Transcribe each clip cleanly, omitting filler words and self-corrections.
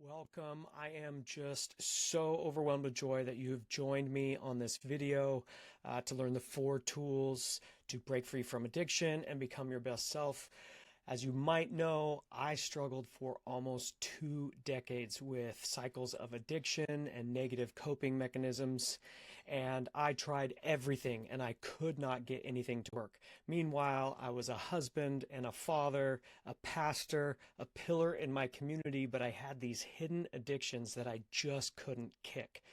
Welcome. I am just so overwhelmed with joy that you've joined me on this video to learn the 4 tools to break free from addiction and become your best self. As you might know, I struggled for almost 2 decades with cycles of addiction and negative coping mechanisms, and I tried everything and I could not get anything to work. Meanwhile, I was a husband and a father, a pastor, a pillar in my community, but I had these hidden addictions that I just couldn't kick.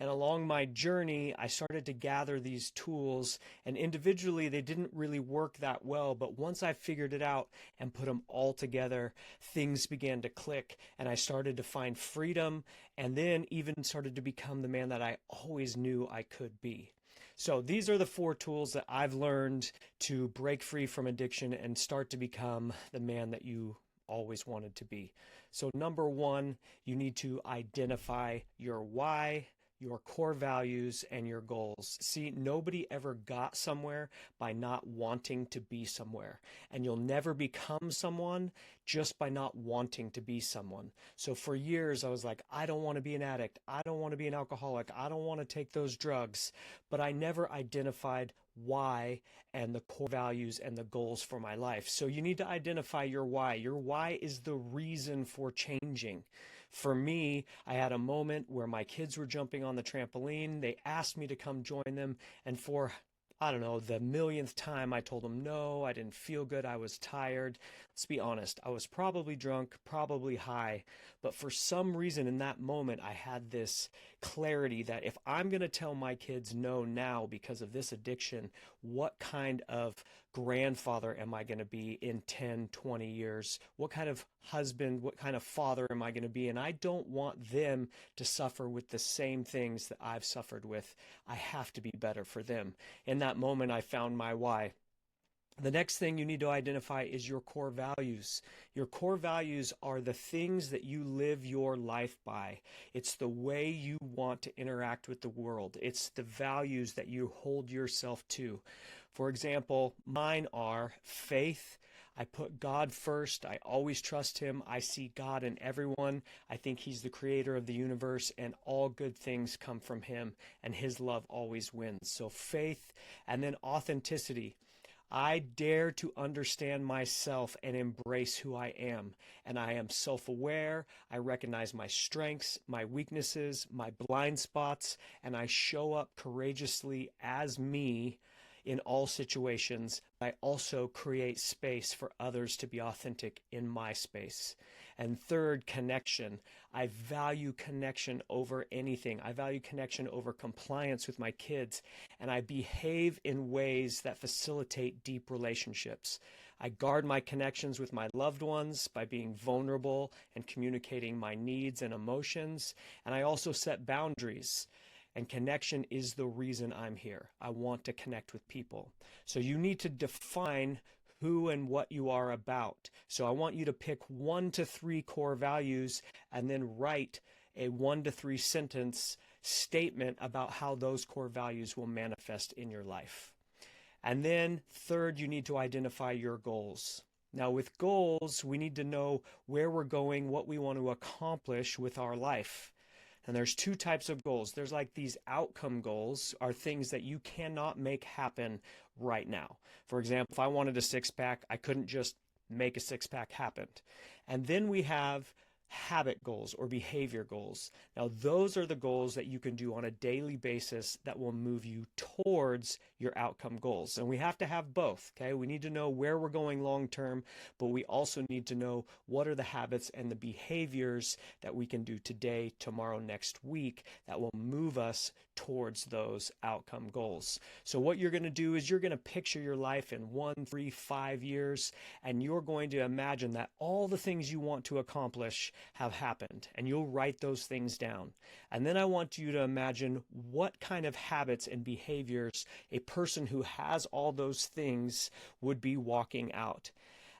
And along my journey, I started to gather these tools, and individually, they didn't really work that well. But once I figured it out and put them all together, things began to click, and I started to find freedom, and then even started to become the man that I always knew I could be. So these are the 4 tools that I've learned to break free from addiction and start to become the man that you always wanted to be. So number 1, you need to identify your why, your core values, and your goals. See, nobody ever got somewhere by not wanting to be somewhere. And you'll never become someone just by not wanting to be someone. So for years, I was like, I don't want to be an addict. I don't want to be an alcoholic. I don't want to take those drugs. But I never identified why and the core values and the goals for my life. So you need to identify your why. Your why is the reason for changing. For me, I had a moment where my kids were jumping on the trampoline. They asked me to come join them. And for, I don't know, the millionth time, I told them no, I didn't feel good. I was tired. Let's be honest. I was probably drunk, probably high. But for some reason in that moment, I had this clarity that if I'm going to tell my kids no now because of this addiction, what kind of grandfather am I going to be in 10, 20 years? What kind of husband, what kind of father am I going to be? And I don't want them to suffer with the same things that I've suffered with. I have to be better for them. In that moment, I found my why. The next thing you need to identify is your core values. Your core values are the things that you live your life by. It's the way you want to interact with the world. It's the values that you hold yourself to. For example, mine are faith. I put God first. I always trust Him. I see God in everyone. I think He's the creator of the universe, and all good things come from Him, and His love always wins. So faith, and then authenticity. I dare to understand myself and embrace who I am. And I am self-aware. I recognize my strengths, my weaknesses, my blind spots, and I show up courageously as me in all situations. I also create space for others to be authentic in my space. And third, connection. I value connection over anything. I value connection over compliance with my kids, and I behave in ways that facilitate deep relationships. I guard my connections with my loved ones by being vulnerable and communicating my needs and emotions, and I also set boundaries. And connection is the reason I'm here. I want to connect with people. So you need to define who and what you are about. So I want you to pick 1 to 3 core values and then write a 1 to 3 sentence statement about how those core values will manifest in your life. And then third, you need to identify your goals. Now with goals, we need to know where we're going, what we want to accomplish with our life. And there's 2 types of goals. There's like these outcome goals are things that you cannot make happen right now. For example, if I wanted a 6-pack, I couldn't just make a 6-pack happen. And then we have habit goals or behavior goals. Now, those are the goals that you can do on a daily basis that will move you towards your outcome goals. And we have to have both, okay? We need to know where we're going long term, but we also need to know what are the habits and the behaviors that we can do today, tomorrow, next week that will move us towards those outcome goals. So what you're going to do is you're going to picture your life in 1, 3, 5 years, and you're going to imagine that all the things you want to accomplish have happened, and you'll write those things down. And then I want you to imagine what kind of habits and behaviors a person who has all those things would be walking out.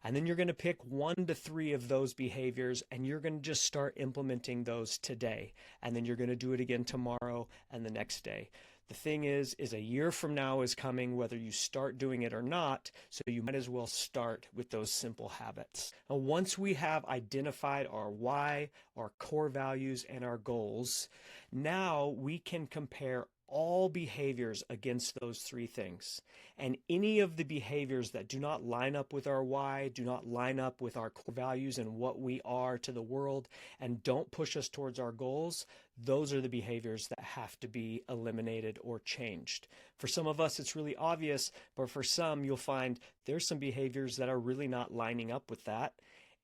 And then you're going to pick 1 to 3 of those behaviors, and you're going to just start implementing those today. And then you're going to do it again tomorrow and the next day. The thing is a year from now is coming whether you start doing it or not, so you might as well start with those simple habits. Now, once we have identified our why, our core values, and our goals, now we can compare all behaviors against those three things. And any of the behaviors that do not line up with our why, do not line up with our core values and what we are to the world, and don't push us towards our goals, those are the behaviors that have to be eliminated or changed. For some of us, it's really obvious, but for some, you'll find there's some behaviors that are really not lining up with that,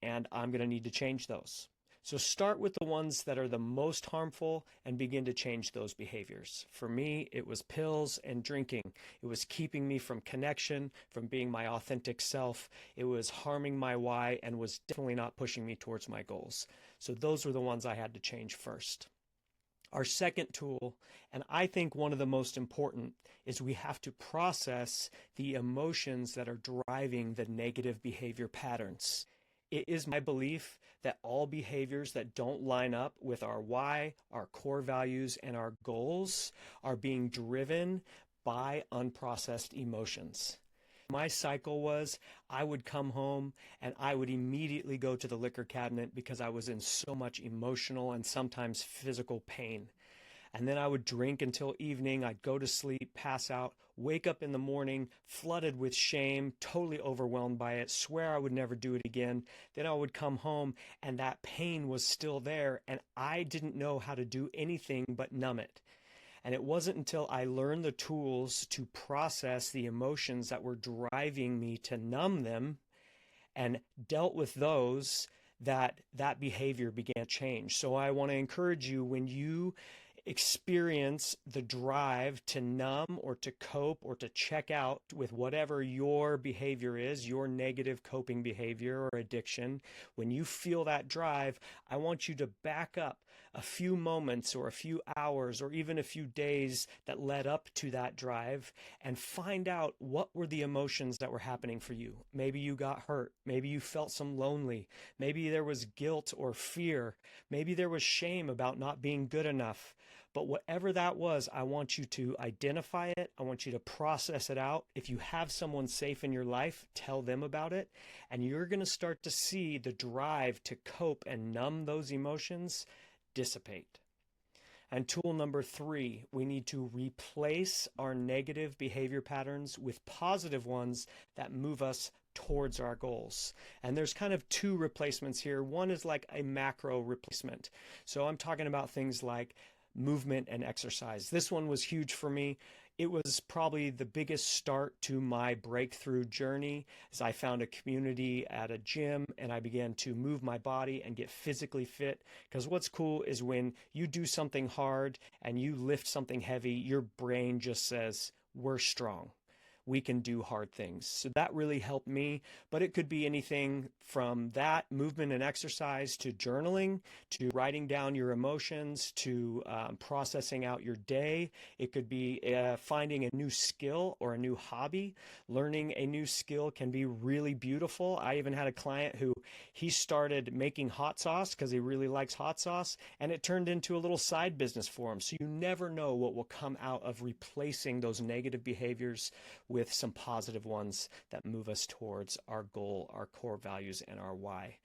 and I'm going to need to change those. So start with the ones that are the most harmful and begin to change those behaviors. For me, it was pills and drinking. It was keeping me from connection, from being my authentic self. It was harming my why and was definitely not pushing me towards my goals. So those were the ones I had to change first. Our second tool, and I think one of the most important, is we have to process the emotions that are driving the negative behavior patterns. It is my belief that all behaviors that don't line up with our why, our core values, and our goals are being driven by unprocessed emotions. My cycle was I would come home and I would immediately go to the liquor cabinet because I was in so much emotional and sometimes physical pain. And then I would drink until evening. I'd go to sleep, pass out, wake up in the morning, flooded with shame, totally overwhelmed by it, swear I would never do it again. Then I would come home and that pain was still there and I didn't know how to do anything but numb it. And it wasn't until I learned the tools to process the emotions that were driving me to numb them and dealt with those that behavior began to change. So I want to encourage you, when you experience the drive to numb or to cope or to check out with whatever your behavior is, your negative coping behavior or addiction, when you feel that drive, I want you to back up a few moments or a few hours or even a few days that led up to that drive and find out what were the emotions that were happening for you. Maybe you got hurt. Maybe you felt some lonely. Maybe there was guilt or fear. Maybe there was shame about not being good enough. But whatever that was, I want you to identify it. I want you to process it out. If you have someone safe in your life, tell them about it. And you're going to start to see the drive to cope and numb those emotions dissipate. And tool number 3, we need to replace our negative behavior patterns with positive ones that move us towards our goals. And there's kind of 2 replacements here. One is like a macro replacement. So I'm talking about things like movement and exercise. This one was huge for me. It was probably the biggest start to my breakthrough journey, as I found a community at a gym and I began to move my body and get physically fit. Because what's cool is when you do something hard and you lift something heavy, your brain just says, we're strong. We can do hard things. So that really helped me, but it could be anything from that movement and exercise to journaling, to writing down your emotions, to processing out your day. It could be finding a new skill or a new hobby. Learning a new skill can be really beautiful. I even had a client who he started making hot sauce because he really likes hot sauce, and it turned into a little side business for him. So you never know what will come out of replacing those negative behaviors with some positive ones that move us towards our goal, our core values, and our why.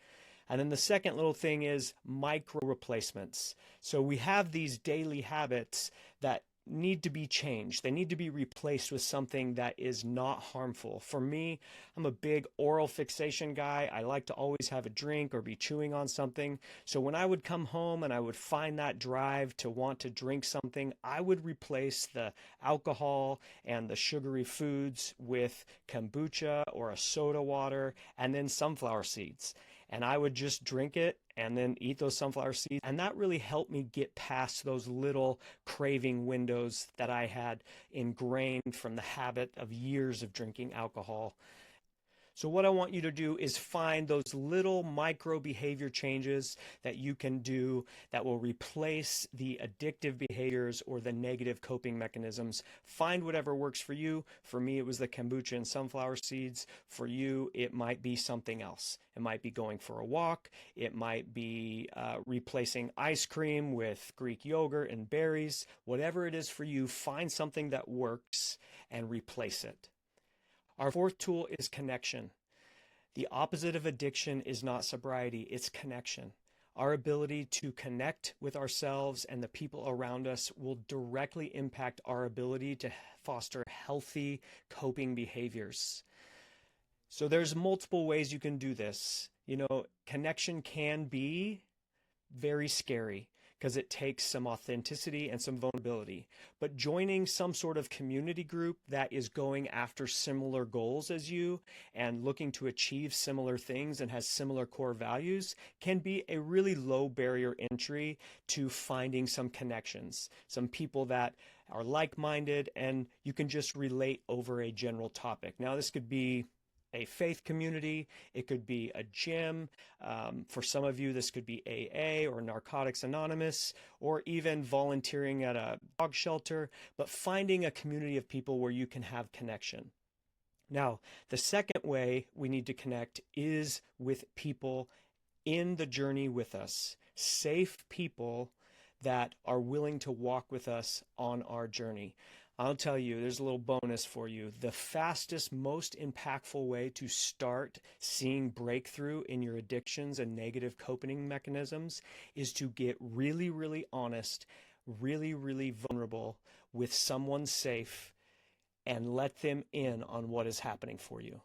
And then the second little thing is micro replacements. So we have these daily habits that need to be changed. They need to be replaced with something that is not harmful. For me, I'm a big oral fixation guy. I like to always have a drink or be chewing on something. So when I would come home and I would find that drive to want to drink something, I would replace the alcohol and the sugary foods with kombucha or a soda water and then sunflower seeds. And I would just drink it and then eat those sunflower seeds. And that really helped me get past those little craving windows that I had ingrained from the habit of years of drinking alcohol. So what I want you to do is find those little micro behavior changes that you can do that will replace the addictive behaviors or the negative coping mechanisms. Find whatever works for you. For me, it was the kombucha and sunflower seeds. For you, it might be something else. It might be going for a walk. It might be replacing ice cream with Greek yogurt and berries. Whatever it is for you, find something that works and replace it. Our fourth tool is connection. The opposite of addiction is not sobriety, it's connection. Our ability to connect with ourselves and the people around us will directly impact our ability to foster healthy coping behaviors. So there's multiple ways you can do this. Connection can be very scary because it takes some authenticity and some vulnerability. But joining some sort of community group that is going after similar goals as you and looking to achieve similar things and has similar core values can be a really low barrier entry to finding some connections, some people that are like-minded and you can just relate over a general topic. Now, this could be a faith community, it could be a gym. For some of you, this could be AA or Narcotics Anonymous, or even volunteering at a dog shelter, but finding a community of people where you can have connection. Now, the second way we need to connect is with people in the journey with us, safe people that are willing to walk with us on our journey. I'll tell you, there's a little bonus for you. The fastest, most impactful way to start seeing breakthrough in your addictions and negative coping mechanisms is to get really, really honest, really, really vulnerable with someone safe and let them in on what is happening for you.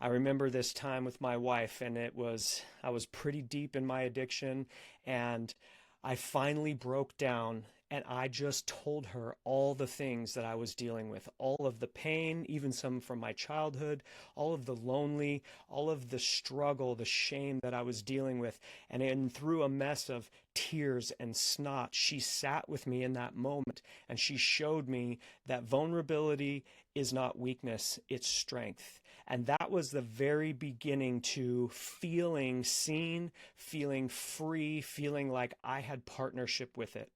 I remember this time with my wife, and I was pretty deep in my addiction, and I finally broke down. And I just told her all the things that I was dealing with, all of the pain, even some from my childhood, all of the lonely, all of the struggle, the shame that I was dealing with. And through a mess of tears and snot, she sat with me in that moment and she showed me that vulnerability is not weakness, it's strength. And that was the very beginning to feeling seen, feeling free, feeling like I had partnership with it.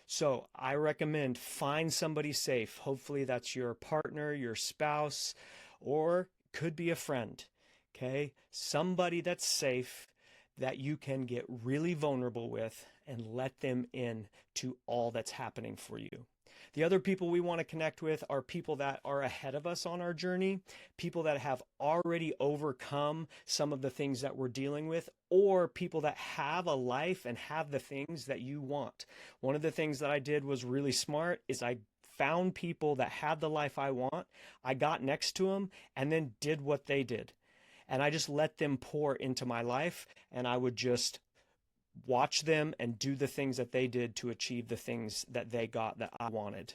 So I recommend find somebody safe. Hopefully that's your partner, your spouse, or could be a friend, okay? Somebody that's safe that you can get really vulnerable with and let them in to all that's happening for you. The other people we want to connect with are people that are ahead of us on our journey, people that have already overcome some of the things that we're dealing with, or people that have a life and have the things that you want. One of the things that I did was really smart is I found people that had the life I want. I got next to them and then did what they did. And I just let them pour into my life, and I would just watch them and do the things that they did to achieve the things that they got that I wanted.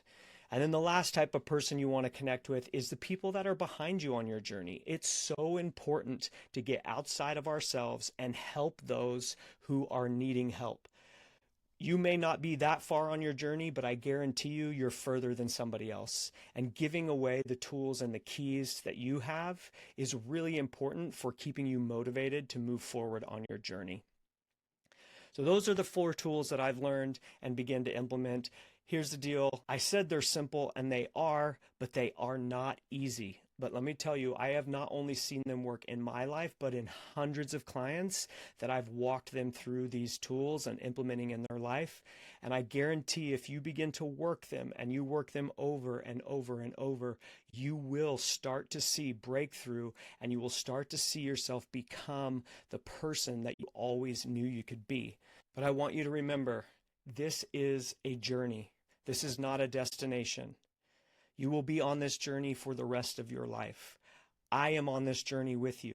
And then the last type of person you want to connect with is the people that are behind you on your journey. It's so important to get outside of ourselves and help those who are needing help. You may not be that far on your journey, but I guarantee you're further than somebody else. And giving away the tools and the keys that you have is really important for keeping you motivated to move forward on your journey. So those are the 4 tools that I've learned and begin to implement. Here's the deal. I said they're simple, and they are, but they are not easy. But let me tell you, I have not only seen them work in my life, but in hundreds of clients that I've walked them through these tools and implementing in their life. And I guarantee if you begin to work them and you work them over and over and over, you will start to see breakthrough and you will start to see yourself become the person that you always knew you could be. But I want you to remember, this is a journey. This is not a destination. You will be on this journey for the rest of your life. I am on this journey with you.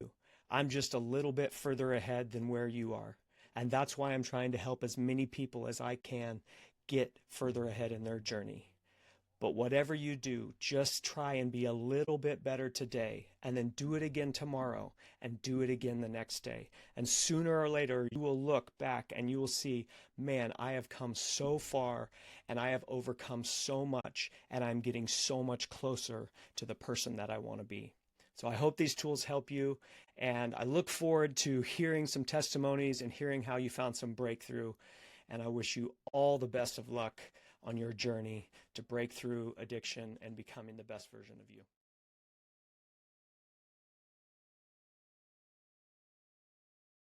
I'm just a little bit further ahead than where you are. And that's why I'm trying to help as many people as I can get further ahead in their journey. But whatever you do, just try and be a little bit better today, and then do it again tomorrow, and do it again the next day. And sooner or later, you will look back and you will see, man, I have come so far and I have overcome so much, and I'm getting so much closer to the person that I want to be. So I hope these tools help you, and I look forward to hearing some testimonies and hearing how you found some breakthrough. And I wish you all the best of luck on your journey to break through addiction and becoming the best version of you.